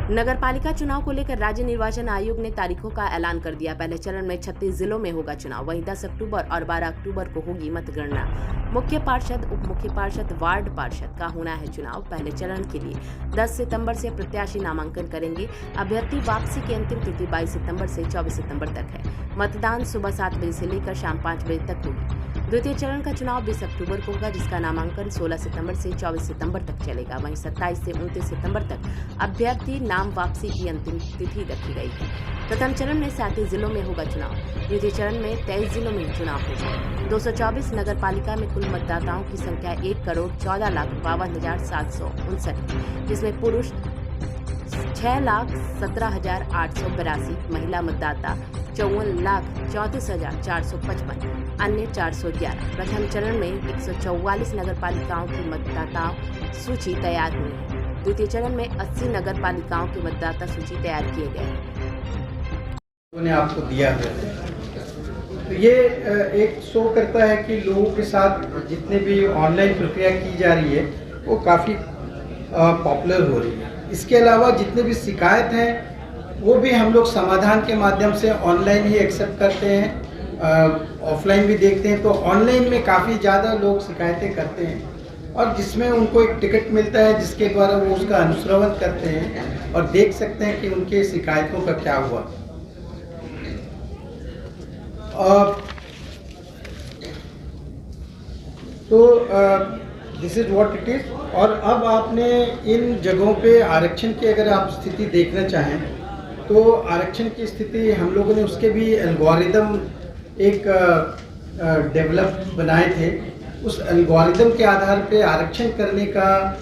नगरपालिका चुनाव को लेकर राज्य निर्वाचन आयोग ने तारीखों का ऐलान कर दिया। पहले चरण में 36 जिलों में होगा चुनाव, वहीं 10 अक्टूबर और 12 अक्टूबर को होगी मतगणना। मुख्य पार्षद, उप मुख्य पार्षद, वार्ड पार्षद का होना है चुनाव। पहले चरण के लिए 10 सितंबर से प्रत्याशी नामांकन करेंगे। अभ्यर्थी वापसी की अंतिम तिथि 22 सितंबर से 24 सितंबर तक है। मतदान सुबह 7 बजे से लेकर शाम 5 बजे तक होगी। द्वितीय चरण का चुनाव 20 अक्टूबर को होगा, जिसका नामांकन 16 सितंबर से 24 सितंबर तक चलेगा। वहीं 27 से 29 सितंबर तक अभ्यर्थी नाम वापसी की अंतिम तिथि रखी गई है। प्रथम चरण में 37 जिलों में होगा चुनाव। द्वितीय चरण में 23 जिलों में चुनाव होगा। 224 नगर पालिका में कुल मतदाताओं की संख्या 1,14,52,759, जिसमें पुरुष 6,17,882, महिला मतदाता 54,34,455, अन्य 411। प्रथम चरण में 144 नगर पालिकाओं की मतदाता सूची तैयार हुई है। द्वितीय चरण में 80 नगर पालिकाओं की मतदाता सूची तैयार किए गए हैं। उन्हें आपको दिया है तो ये एक शो करता है कि लोगों के साथ जितने भी ऑनलाइन प्रक्रिया की जा रही है वो काफ़ी पॉपुलर हो रही है। इसके अलावा जितने भी शिकायत हैं वो भी हम लोग समाधान के माध्यम से ऑनलाइन ही एक्सेप्ट करते हैं, ऑफलाइन भी देखते हैं। तो ऑनलाइन में काफ़ी ज़्यादा लोग शिकायतें करते हैं और जिसमें उनको एक टिकट मिलता है जिसके द्वारा वो उसका अनुश्रवण करते हैं और देख सकते हैं कि उनके शिकायतों का क्या हुआ। तो this is what it is. और अब आपने इन जगहों पे आरक्षण की अगर आप स्थिति देखना चाहें तो आरक्षण की स्थिति हम लोगों ने उसके भी एल्गोरिदम एक डेवलप बनाए थे। उस एल्गोरिदम के आधार पे आरक्षण करने का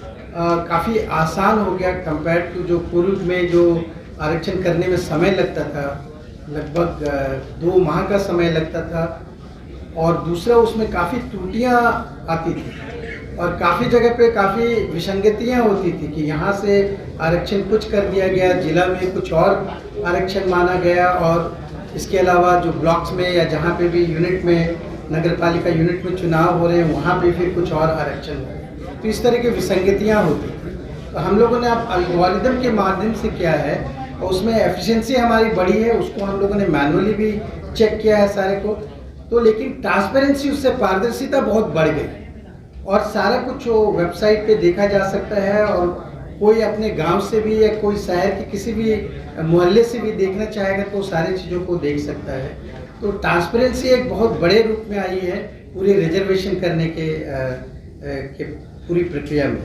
काफ़ी आसान हो गया कंपेयर टू जो पूर्व में जो आरक्षण करने में समय लगता था, लगभग 2 माह का समय लगता था। और दूसरा उसमें काफ़ी त्रुटियां आती थी और काफ़ी जगह पे काफ़ी विसंगतियां होती थी कि यहाँ से आरक्षण कुछ कर दिया गया, जिला में कुछ और आरक्षण माना गया और इसके अलावा जो ब्लॉक्स में या जहाँ पे भी यूनिट में नगरपालिका यूनिट में चुनाव हो रहे हैं वहाँ पे फिर कुछ और आरक्षण हो रहे। तो इस तरह की विसंगतियाँ होती थी। तो हम लोगों ने अब एल्गोरिदम के माध्यम से किया है और उसमें एफिशिएंसी हमारी बढ़ी है। उसको हम लोगों ने मैनुअली भी चेक किया है सारे को। तो लेकिन ट्रांसपेरेंसी, उससे पारदर्शिता बहुत बढ़ गई और सारा कुछ वेबसाइट पे देखा जा सकता है और कोई अपने गांव से भी या कोई शहर के किसी भी मोहल्ले से भी देखना चाहेगा तो सारी चीज़ों को देख सकता है। तो ट्रांसपेरेंसी एक बहुत बड़े रूप में आई है पूरे रिजर्वेशन करने के पूरी प्रक्रिया में।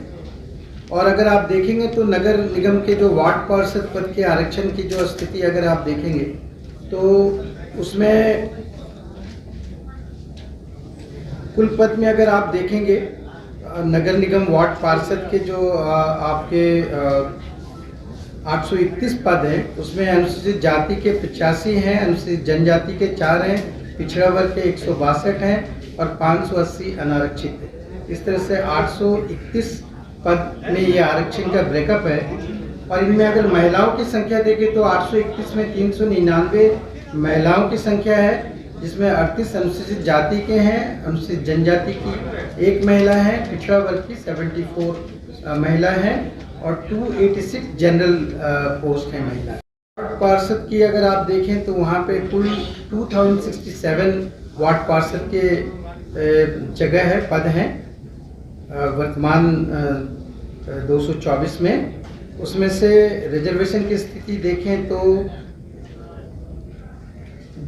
और अगर आप देखेंगे तो नगर निगम के जो वार्ड पार्षद पद के आरक्षण की जो स्थिति अगर आप देखेंगे तो उसमें कुल पद में अगर आप देखेंगे नगर निगम वार्ड पार्षद के जो आपके 831 पद हैं उसमें अनुसूचित जाति के 85 हैं, अनुसूचित जनजाति के 4 हैं, पिछड़ा वर्ग के 162 हैं और 580 अनारक्षित हैं। इस तरह से 831 पद में ये आरक्षण का ब्रेकअप है। और इनमें अगर महिलाओं की संख्या देखें तो 831 में 399 महिलाओं की संख्या है, जिसमें 38 अनुसूचित जाति के हैं, अनुसूचित जनजाति की 1 महिला है, पिछड़ा वर्ग की 74 महिला हैं और 286 जनरल पोस्ट हैं महिला। वार्ड पार्षद की अगर आप देखें तो वहाँ पे कुल 2067 वार्ड पार्षद के जगह है, पद हैं वर्तमान 224 में। उसमें से रिजर्वेशन की स्थिति देखें तो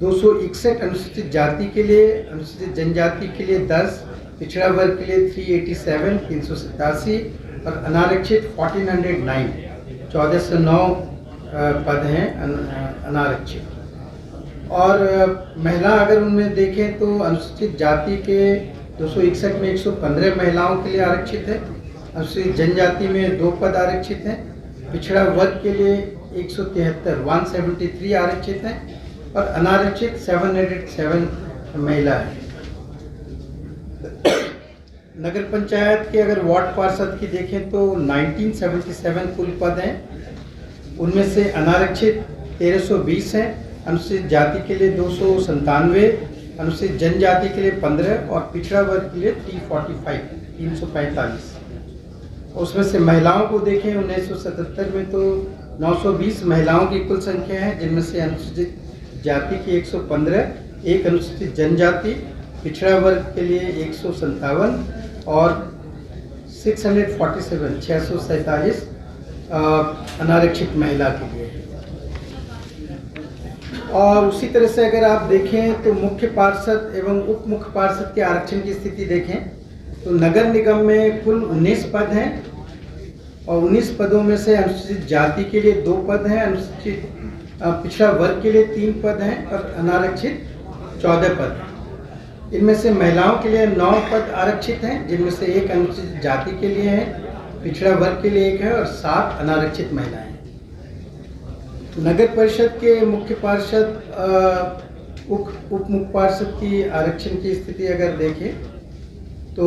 261 अनुसूचित जाति के लिए, अनुसूचित जनजाति के लिए 10, पिछड़ा वर्ग के लिए 387 387 और अनारक्षित 1409 1409 पद हैं अनारक्षित। और महिला अगर उनमें देखें तो अनुसूचित जाति के 261 में 115 महिलाओं के लिए आरक्षित है, अनुसूचित जनजाति में 2 पद आरक्षित हैं, पिछड़ा वर्ग के लिए 173 आरक्षित हैं और अनारक्षित 707 महिला है। नगर पंचायत के अगर वार्ड पार्षद की देखें तो 1977 कुल पद हैं, उनमें से अनारक्षित 1320 हैं, अनुसूचित जाति के लिए 297, अनुसूचित जनजाति के लिए 15 और पिछड़ा वर्ग के लिए 345। उसमें से महिलाओं को देखें 1977 में तो 920 महिलाओं की कुल संख्या है, जिनमें से अनुसूचित जाति की 115, एक अनुसूचित जनजाति, पिछड़ा वर्ग के लिए 157 और 647 अनारक्षित महिला के लिए। और उसी तरह से अगर आप देखें तो मुख्य पार्षद एवं उप मुख्य पार्षद के आरक्षण की स्थिति देखें तो नगर निगम में कुल 19 पद हैं और 19 पदों में से अनुसूचित जाति के लिए 2 पद हैं, अनुसूचित पिछड़ा वर्ग के लिए 3 पद हैं और अनारक्षित 14 पद हैं। इनमें से महिलाओं के लिए 9 पद आरक्षित हैं, जिनमें से 1 अनुसूचित जाति के लिए है, पिछड़ा वर्ग के लिए 1 है और 7 अनारक्षित महिलाएं हैं। नगर परिषद के मुख्य पार्षद उप मुख्य पार्षद की आरक्षण की स्थिति अगर देखें तो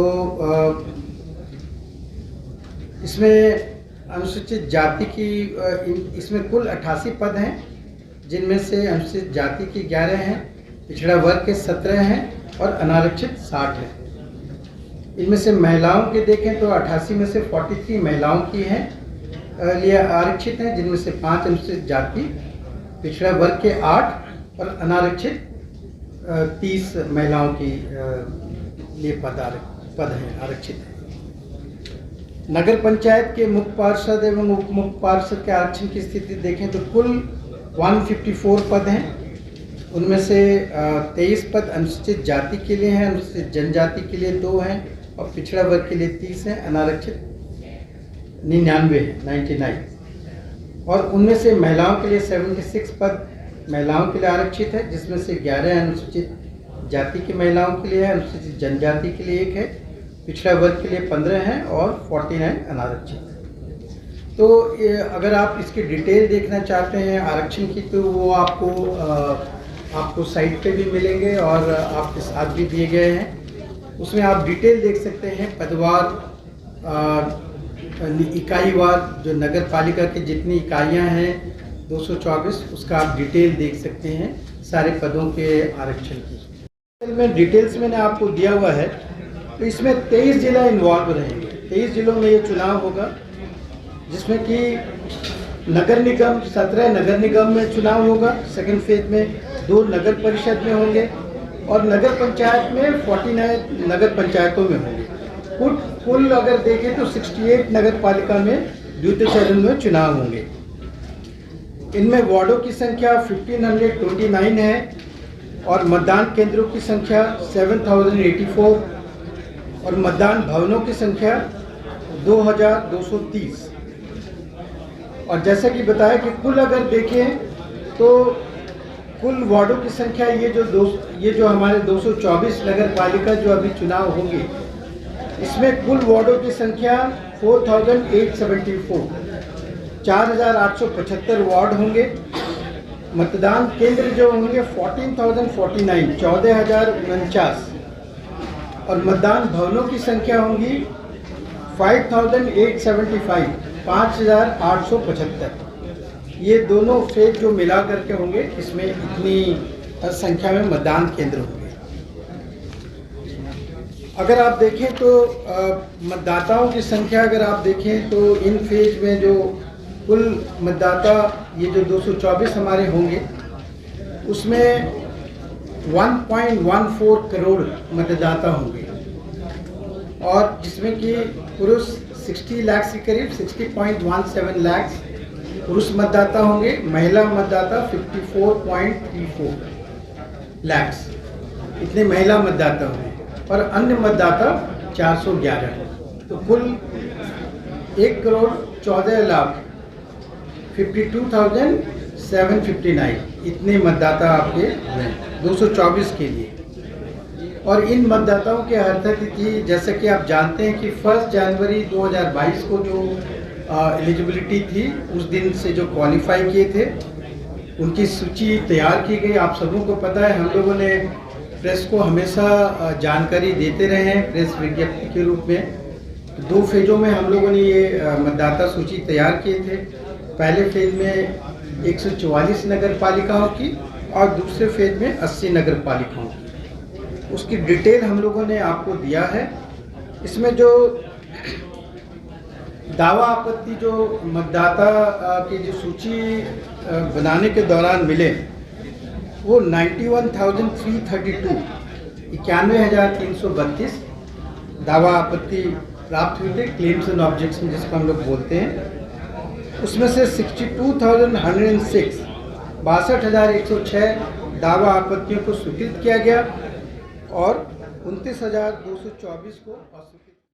इसमें अनुसूचित जाति की इसमें कुल 88 पद हैं, जिनमें से अनुसूचित जाति की 11 हैं, पिछड़ा वर्ग के 17 हैं और अनारक्षित 60 हैं। इनमें से महिलाओं के देखें तो 88 में से 43 महिलाओं की हैं लिए आरक्षित हैं, जिनमें से 5 अनुसूचित जाति, पिछड़ा वर्ग के 8 और अनारक्षित 30 महिलाओं की लिए पद हैं आरक्षित हैं। नगर पंचायत के मुख्य पार्षद एवं उप मुख्य पार्षद के आरक्षण की स्थिति देखें तो कुल 154 पद हैं, उनमें से 23 पद अनुसूचित जाति के लिए हैं, अनुसूचित जनजाति के लिए 2 हैं और पिछड़ा वर्ग के लिए 30 हैं, अनारक्षित 99 है 99। और उनमें से महिलाओं के लिए 76 पद महिलाओं के लिए आरक्षित है, जिसमें से 11 अनुसूचित जाति की महिलाओं के लिए है, अनुसूचित जनजाति के लिए 1 है, पिछड़ा वर्ग के लिए 15 हैं और 49 अनारक्षित। तो अगर आप इसकी डिटेल देखना चाहते हैं आरक्षण की तो वो आपको साइट पे भी मिलेंगे और आपके साथ भी दिए गए हैं। उसमें आप डिटेल देख सकते हैं पदवार, इकाईवार, जो नगर पालिका की जितनी इकाइयां हैं 224, उसका आप डिटेल देख सकते हैं सारे पदों के आरक्षण की। में डिटेल्स मैंने आपको दिया हुआ है। तो इसमें 23 जिला इन्वॉल्व रहेंगे। 23 जिलों में ये चुनाव होगा, जिसमें कि नगर निगम 17 नगर निगम में चुनाव होगा, सेकंड फेज में 2 नगर परिषद में होंगे और नगर पंचायत में 49 नगर पंचायतों में होंगे। कुल अगर देखें तो 68 नगर पालिका में द्वितीय चरण में चुनाव होंगे। इनमें वार्डों की संख्या 1529 है और मतदान केंद्रों की संख्या 7084 और मतदान भवनों की संख्या 2230। और जैसा कि बताया कि कुल अगर देखें तो कुल वार्डों की संख्या ये जो हमारे 224 नगर पालिका जो अभी चुनाव होंगे, इसमें कुल वार्डों की संख्या 4874, 4875 वार्ड होंगे। मतदान केंद्र जो होंगे 14,049, 14,049 और मतदान भवनों की संख्या होंगी 5,875, 5,875। ये दोनों फेज जो मिला करके होंगे, इसमें इतनी संख्या में मतदान केंद्र होंगे। अगर आप देखें तो मतदाताओं की संख्या अगर आप देखें तो इन फेज में जो कुल मतदाता ये जो 224 हमारे होंगे, उसमें 1.14 करोड़ मतदाता होंगे और जिसमें कि पुरुष 60 लाख के करीब 60.17 लाख पुरुष मतदाता होंगे, महिला मतदाता 54.34 लाख, इतने महिला मतदाता होंगे और अन्य मतदाता 411। तो कुल 1,14,52,759 इतने मतदाता आपके हैं 224 के लिए। और इन मतदाताओं के अर्हता तिथि जैसा कि आप जानते हैं कि 1 जनवरी 2022 को जो एलिजिबिलिटी थी, उस दिन से जो क्वालिफाई किए थे उनकी सूची तैयार की गई। आप सबों को पता है, हम लोगों ने प्रेस को हमेशा जानकारी देते रहे हैं प्रेस विज्ञप्ति के रूप में। 2 फेजों में हम लोगों ने ये मतदाता सूची तैयार किए थे। पहले फेज में 144 नगर पालिकाओं की और दूसरे फेज में 80 नगर पालिकाओं की। उसकी डिटेल हम लोगों ने आपको दिया है। इसमें जो दावा आपत्ति जो मतदाता की जो सूची बनाने के दौरान मिले वो 91,332 91,332 दावा आपत्ति प्राप्त हुए थे, क्लेम्स एंड ऑब्जेक्शन जिसको हम लोग बोलते हैं। उसमें से 62,106 62,106 दावा आपत्तियों को स्वीकृत किया गया और 29,224 को अस्वीकृत